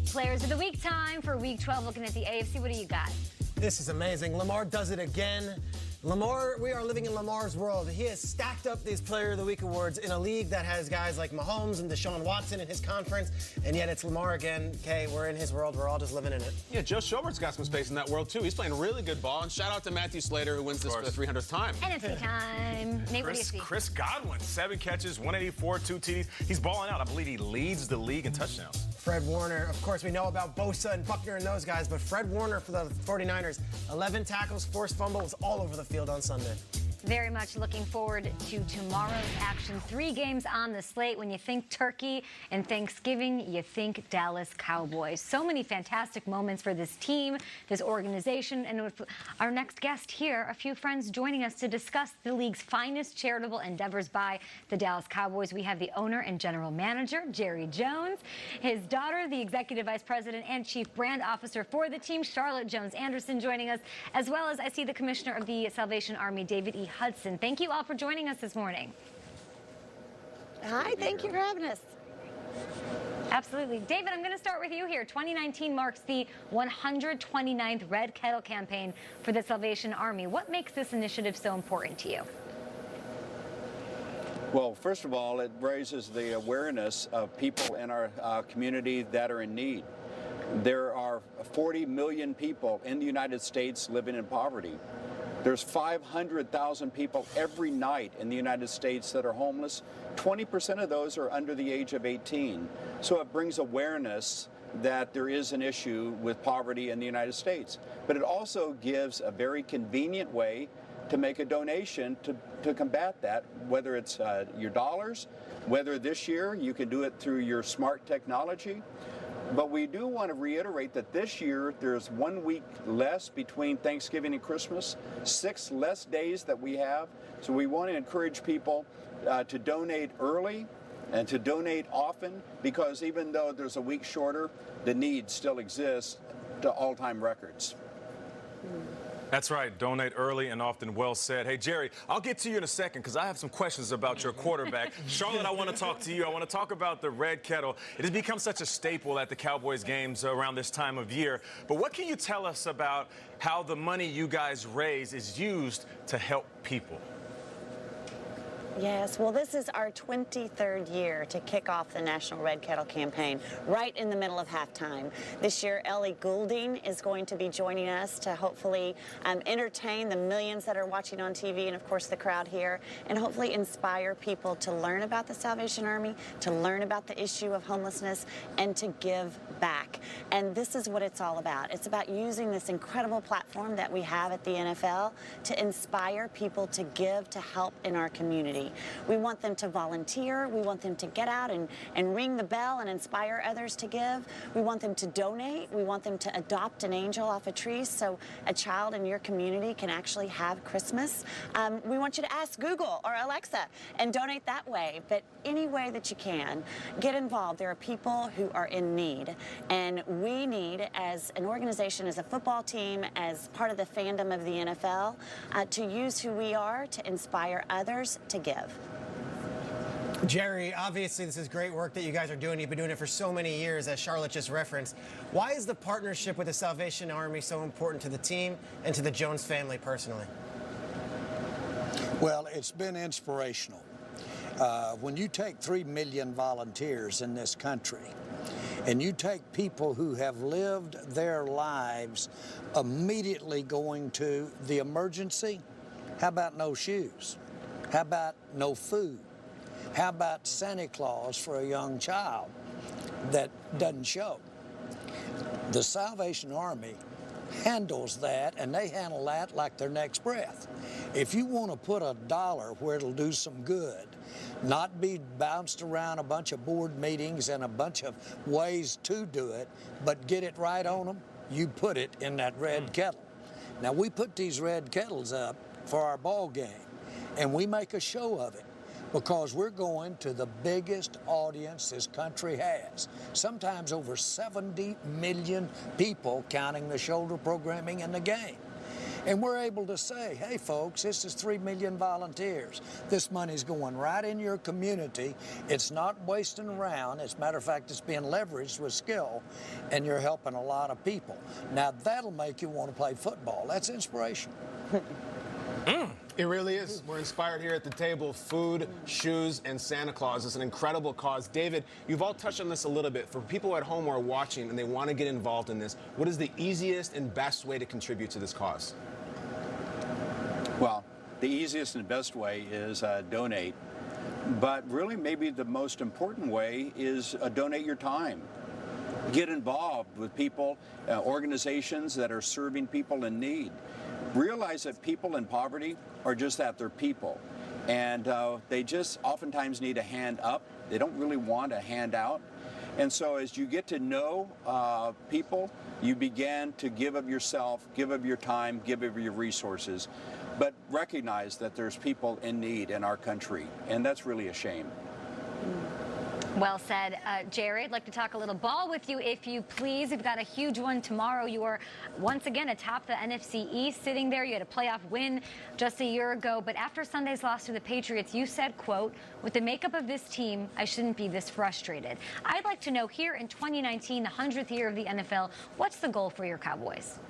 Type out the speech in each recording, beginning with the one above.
Players of the Week time for Week 12. Looking at the AFC, what do you got? This is amazing. Lamar does it again. Lamar, we are living in Lamar's world. He has stacked up these Player of the Week awards in a league that has guys like Mahomes and Deshaun Watson in his conference, and yet it's Lamar again. Okay, we're in his world. We're all just living in it. Yeah, Joe Schobert's got some space in that world, too. He's playing really good ball, and shout out to Matthew Slater, who wins this for the 300th time. NFC time. Nate, what do you see? Chris Godwin, 7 catches, 184, 2 TDs. He's balling out. I believe he leads the league in touchdowns. Fred Warner, of course, we know about Bosa and Buckner and those guys, but Fred Warner for the 49ers, 11 tackles, forced fumble, was all over the field on Sunday. Very much looking forward to tomorrow's action. 3 games on the slate. When you think turkey and Thanksgiving, you think Dallas Cowboys. So many fantastic moments for this team, this organization, and with our next guest here, a few friends joining us to discuss the league's finest charitable endeavors by the Dallas Cowboys. We have the owner and general manager, Jerry Jones, his daughter, the executive vice president and chief brand officer for the team, Charlotte Jones-Anderson, joining us, as well as I see the commissioner of the Salvation Army, David E. Hudson. Thank you all for joining us this morning. Hi, thank you for having us. Absolutely. David, I'm going to start with you here. 2019 marks the 129th Red Kettle campaign for the Salvation Army. What makes this initiative so important to you? Well, first of all, it raises the awareness of people in our community that are in need. There are 40 million people in the United States living in poverty. There's 500,000 people every night in the United States that are homeless. 20% of those are under the age of 18. So it brings awareness that there is an issue with poverty in the United States. But it also gives a very convenient way to make a donation to combat that, whether it's your dollars, whether this year you can do it through your smart technology. But we do want to reiterate that this year there's 1 week less between Thanksgiving and Christmas, 6 less days that we have. So we want to encourage people to donate early and to donate often, because even though there's a week shorter, the need still exists to all-time records. That's right. Donate early and often. Well said. Hey, Jerry, I'll get to you in a second because I have some questions about your quarterback. Charlotte, I want to talk to you. I want to talk about the Red Kettle. It has become such a staple at the Cowboys games around this time of year. But what can you tell us about how the money you guys raise is used to help people? Yes, well, this is our 23rd year to kick off the National Red Kettle campaign, right in the middle of halftime. This year, Ellie Goulding is going to be joining us to hopefully entertain the millions that are watching on TV and, of course, the crowd here, and hopefully inspire people to learn about the Salvation Army, to learn about the issue of homelessness, and to give back. And this is what it's all about. It's about using this incredible platform that we have at the NFL to inspire people to give, to help in our community. We want them to volunteer. We want them to get out and ring the bell and inspire others to give. We want them to donate. We want them to adopt an angel off a tree so a child in your community can actually have Christmas. We want you to ask Google or Alexa and donate that way. But any way that you can, get involved. There are people who are in need. And we need, as an organization, as a football team, as part of the fandom of the NFL, to use who we are to inspire others to give. Jerry, obviously this is great work that you guys are doing. You've been doing it for so many years, as Charlotte just referenced. Why is the partnership with the Salvation Army so important to the team and to the Jones family personally? Well, it's been inspirational. When you take 3 million volunteers in this country, and you take people who have lived their lives immediately going to the emergency, how about no shoes? How about no food? How about Santa Claus for a young child that doesn't show? The Salvation Army handles that, and they handle that like their next breath. If you want to put a dollar where it'll do some good, not be bounced around a bunch of board meetings and a bunch of ways to do it, but get it right on them, you put it in that red kettle. Now, we put these red kettles up for our ball game, and we make a show of it because we're going to the biggest audience this country has. Sometimes over 70 million people, counting the shoulder programming in the game. And we're able to say, hey, folks, this is 3 million volunteers. This money's going right in your community. It's not wasting around. As a matter of fact, it's being leveraged with skill, and you're helping a lot of people. Now, that'll make you want to play football. That's inspiration. It really is. We're inspired here at the table. Food, shoes, and Santa Claus. It's an incredible cause. David, you've all touched on this a little bit. For people at home who are watching and they want to get involved in this, what is the easiest and best way to contribute to this cause? Well, the easiest and best way is donate. But really, maybe the most important way is donate your time. Get involved with people, organizations that are serving people in need. Realize that people in poverty are just that, they're people. And they just oftentimes need a hand up. They don't really want a hand out. And so as you get to know people, you begin to give of yourself, give of your time, give of your resources. But recognize that there's people in need in our country. And that's really a shame. Well said. Jerry, I'd like to talk a little ball with you, if you please. We've got a huge one tomorrow. You are once again atop the NFC East, sitting there. You had a playoff win just a year ago. But after Sunday's loss to the Patriots, you said, quote, with the makeup of this team, I shouldn't be this frustrated. I'd like to know here in 2019, the 100th year of the NFL, what's the goal for your Cowboys?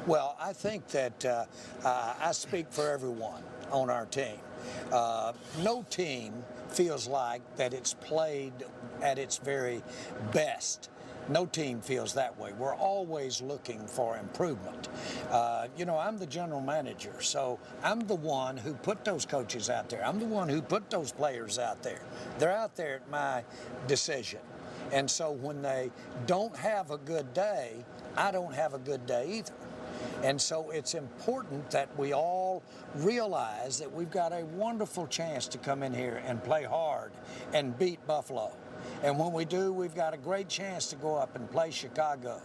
Well, I think that I speak for everyone on our team. No team feels like that it's played at its very best. No team feels that way. We're always looking for improvement. You know, I'm the general manager, so I'm the one who put those coaches out there. I'm the one who put those players out there. They're out there at my decision. And so when they don't have a good day, I don't have a good day either. And so it's important that we all realize that we've got a wonderful chance to come in here and play hard and beat Buffalo. And when we do, we've got a great chance to go up and play Chicago.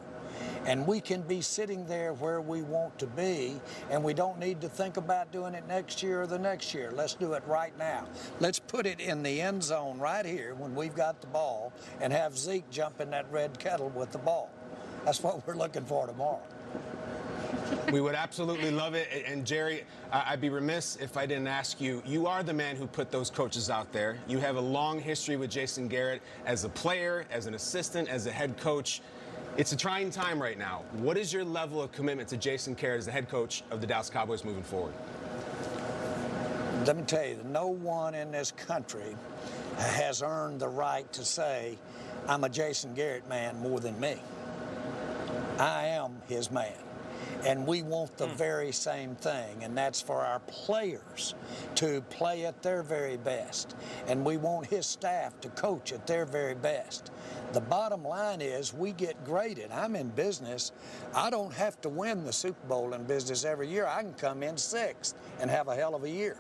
And we can be sitting there where we want to be, and we don't need to think about doing it next year or the next year. Let's do it right now. Let's put it in the end zone right here when we've got the ball and have Zeke jump in that red kettle with the ball. That's what we're looking for tomorrow. We would absolutely love it. And Jerry, I'd be remiss if I didn't ask you, you are the man who put those coaches out there. You have a long history with Jason Garrett as a player, as an assistant, as a head coach. It's a trying time right now. What is your level of commitment to Jason Garrett as the head coach of the Dallas Cowboys moving forward? Let me tell you, no one in this country has earned the right to say, I'm a Jason Garrett man more than me. I am his man. And we want the very same thing, and that's for our players to play at their very best. And we want his staff to coach at their very best. The bottom line is we get graded. I'm in business. I don't have to win the Super Bowl in business every year. I can come in sixth and have a hell of a year.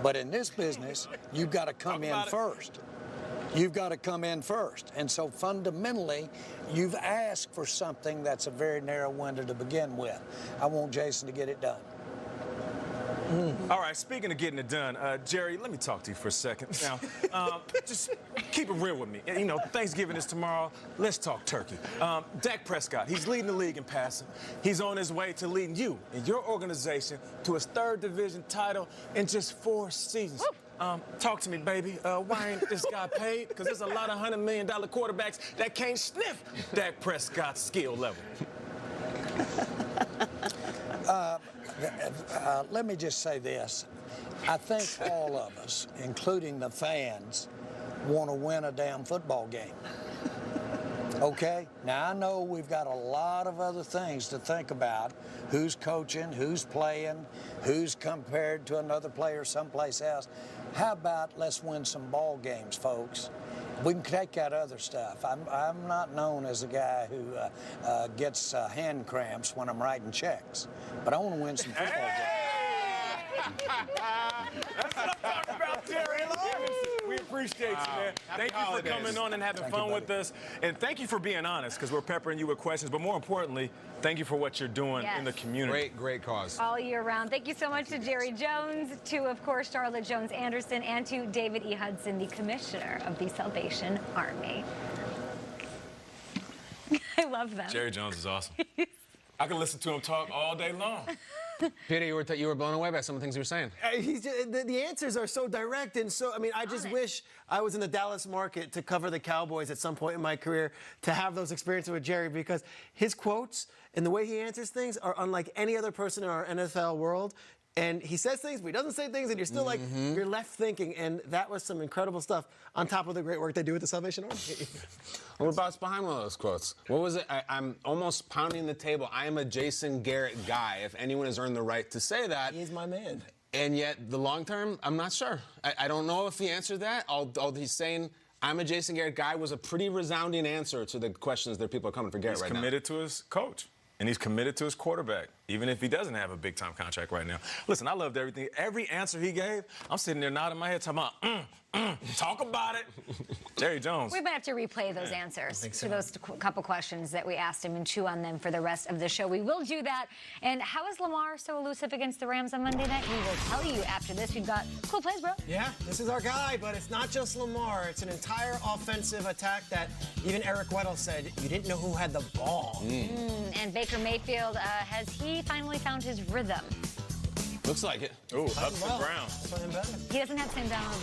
But in this business, you've got to come in first. You've got to come in first. And so fundamentally, you've asked for something that's a very narrow window to begin with. I want Jason to get it done. All right, speaking of getting it done, Jerry, let me talk to you for a second. Now, just keep it real with me. You know, Thanksgiving is tomorrow. Let's talk turkey. Dak Prescott, he's leading the league in passing. He's on his way to leading you and your organization to his 3rd division title in just 4 seasons. Talk to me, baby. Why ain't this guy paid? Because there's a lot of $100 million quarterbacks that can't sniff Dak Prescott's skill level. Let me just say this. I think all of us, including the fans, want to win a damn football game. Okay? Now, I know we've got a lot of other things to think about. Who's coaching, who's playing, who's compared to another player someplace else. How about let's win some ball games, folks? We can take out other stuff. I'm not known as a guy who gets hand cramps when I'm writing checks, but I want to win some football games. That's what I'm talking about, Jerry. We appreciate you, man. Thank you for coming on and having fun with us. And thank you for being honest, because we're peppering you with questions. But more importantly, thank you for what you're doing in the community. Great cause. All year round. Thank you so much to Jerry Jones, to, of course, Charlotte Jones-Anderson, and to David E. Hudson, the Commissioner of the Salvation Army. I love them. Jerry Jones is awesome. I can listen to him talk all day long. Peter, you were blown away by some of the things you were saying. He's just, the answers are so direct and so. I mean, I just wish I was in the Dallas market to cover the Cowboys at some point in my career to have those experiences with Jerry, because his quotes and the way he answers things are unlike any other person in our NFL world. And he says things, but he doesn't say things, and you're still like, you're left thinking. And that was some incredible stuff on top of the great work they do with the Salvation Army. What about behind one of those quotes? What was it? I'm almost pounding the table. I am a Jason Garrett guy, if anyone has earned the right to say that. He's my man. And yet, the long term, I'm not sure. I don't know if he answered that. All he's saying, I'm a Jason Garrett guy, was a pretty resounding answer to the questions that people are coming for Garrett right now. He's committed to his coach. And he's committed to his quarterback, even if he doesn't have a big-time contract right now. Listen, I loved everything. Every answer he gave, I'm sitting there nodding my head, talking about, talk about it. Jerry Jones. We might have to replay those answers to those couple questions that we asked him and chew on them for the rest of the show. We will do that. And how is Lamar so elusive against the Rams on Monday night? We will tell you after this. We've got cool plays, bro. Yeah, this is our guy, but it's not just Lamar. It's an entire offensive attack that even Eric Weddle said you didn't know who had the ball. And Baker Mayfield, has he finally found his rhythm? Looks like it. Ooh, up and ground. That's what I'm betting. He doesn't have Sam Darnold